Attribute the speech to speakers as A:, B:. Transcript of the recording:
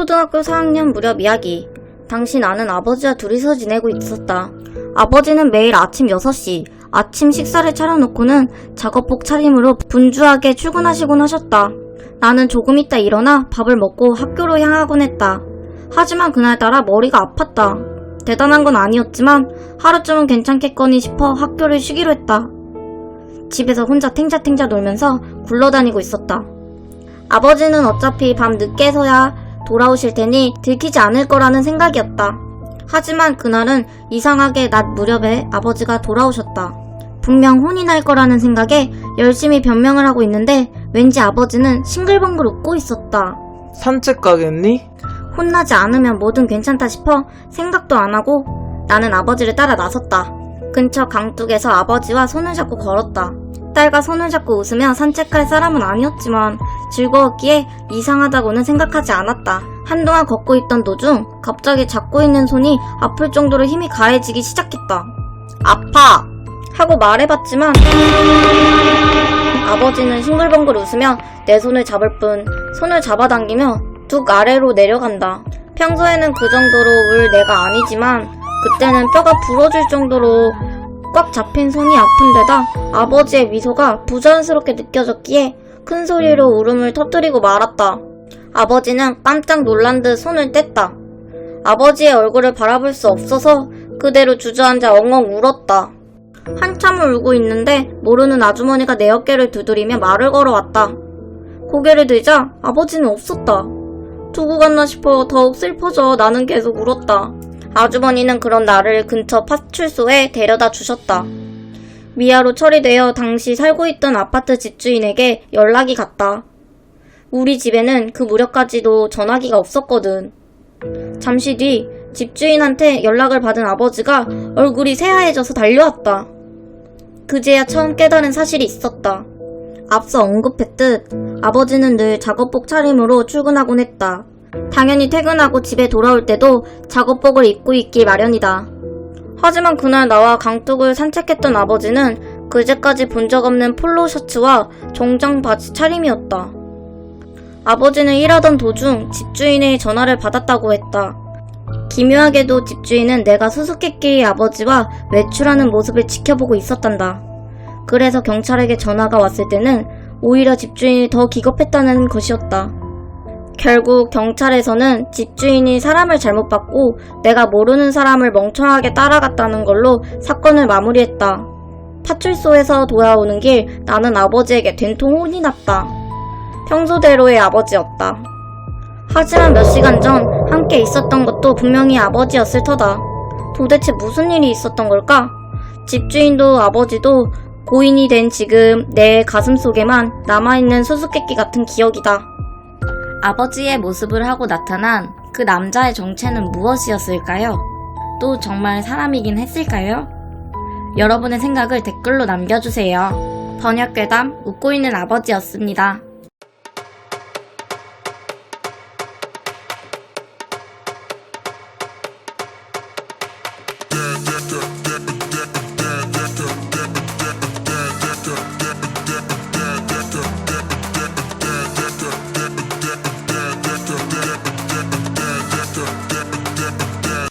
A: 초등학교 4학년 무렵 이야기. 당시 나는 아버지와 둘이서 지내고 있었다. 아버지는 매일 아침 6시 아침 식사를 차려놓고는 작업복 차림으로 분주하게 출근하시곤 하셨다. 나는 조금 있다 일어나 밥을 먹고 학교로 향하곤 했다. 하지만 그날따라 머리가 아팠다. 대단한 건 아니었지만 하루쯤은 괜찮겠거니 싶어 학교를 쉬기로 했다. 집에서 혼자 탱자탱자 놀면서 굴러다니고 있었다. 아버지는 어차피 밤 늦게서야 돌아오실 테니 들키지 않을 거라는 생각이었다. 하지만 그날은 이상하게 낮 무렵에 아버지가 돌아오셨다. 분명 혼이 날 거라는 생각에 열심히 변명을 하고 있는데 왠지 아버지는 싱글벙글 웃고 있었다.
B: 산책 가겠니?
A: 혼나지 않으면 뭐든 괜찮다 싶어 생각도 안 하고 나는 아버지를 따라 나섰다. 근처 강둑에서 아버지와 손을 잡고 걸었다. 딸과 손을 잡고 웃으며 산책할 사람은 아니었지만 즐거웠기에 이상하다고는 생각하지 않았다. 한동안 걷고 있던 도중 갑자기 잡고 있는 손이 아플 정도로 힘이 가해지기 시작했다. 아파! 하고 말해봤지만 아버지는 싱글벙글 웃으며 내 손을 잡을 뿐 손을 잡아당기며 뚝 아래로 내려간다. 평소에는 그 정도로 울 내가 아니지만 그때는 뼈가 부러질 정도로 꽉 잡힌 손이 아픈데다 아버지의 미소가 부자연스럽게 느껴졌기에 큰 소리로 울음을 터뜨리고 말았다. 아버지는 깜짝 놀란 듯 손을 뗐다. 아버지의 얼굴을 바라볼 수 없어서 그대로 주저앉아 엉엉 울었다. 한참을 울고 있는데 모르는 아주머니가 내 어깨를 두드리며 말을 걸어왔다. 고개를 들자 아버지는 없었다. 두고 갔나 싶어 더욱 슬퍼져 나는 계속 울었다. 아주머니는 그런 나를 근처 파출소에 데려다 주셨다. 미아로 처리되어 당시 살고 있던 아파트 집주인에게 연락이 갔다. 우리 집에는 그 무렵까지도 전화기가 없었거든. 잠시 뒤 집주인한테 연락을 받은 아버지가 얼굴이 새하얘져서 달려왔다. 그제야 처음 깨달은 사실이 있었다. 앞서 언급했듯 아버지는 늘 작업복 차림으로 출근하곤 했다. 당연히 퇴근하고 집에 돌아올 때도 작업복을 입고 있길 마련이다. 하지만 그날 나와 강둑을 산책했던 아버지는 그제까지 본 적 없는 폴로 셔츠와 정장 바지 차림이었다. 아버지는 일하던 도중 집주인의 전화를 받았다고 했다. 기묘하게도 집주인은 내가 수수께끼의 아버지와 외출하는 모습을 지켜보고 있었단다. 그래서 경찰에게 전화가 왔을 때는 오히려 집주인이 더 기겁했다는 것이었다. 결국 경찰에서는 집주인이 사람을 잘못 봤고 내가 모르는 사람을 멍청하게 따라갔다는 걸로 사건을 마무리했다. 파출소에서 돌아오는 길 나는 아버지에게 된통 혼이 났다. 평소대로의 아버지였다. 하지만 몇 시간 전 함께 있었던 것도 분명히 아버지였을 터다. 도대체 무슨 일이 있었던 걸까? 집주인도 아버지도 고인이 된 지금 내 가슴속에만 남아있는 수수께끼 같은 기억이다. 아버지의 모습을 하고 나타난 그 남자의 정체는 무엇이었을까요? 또 정말 사람이긴 했을까요? 여러분의 생각을 댓글로 남겨주세요. 번역괴담 웃고 있는 아버지였습니다.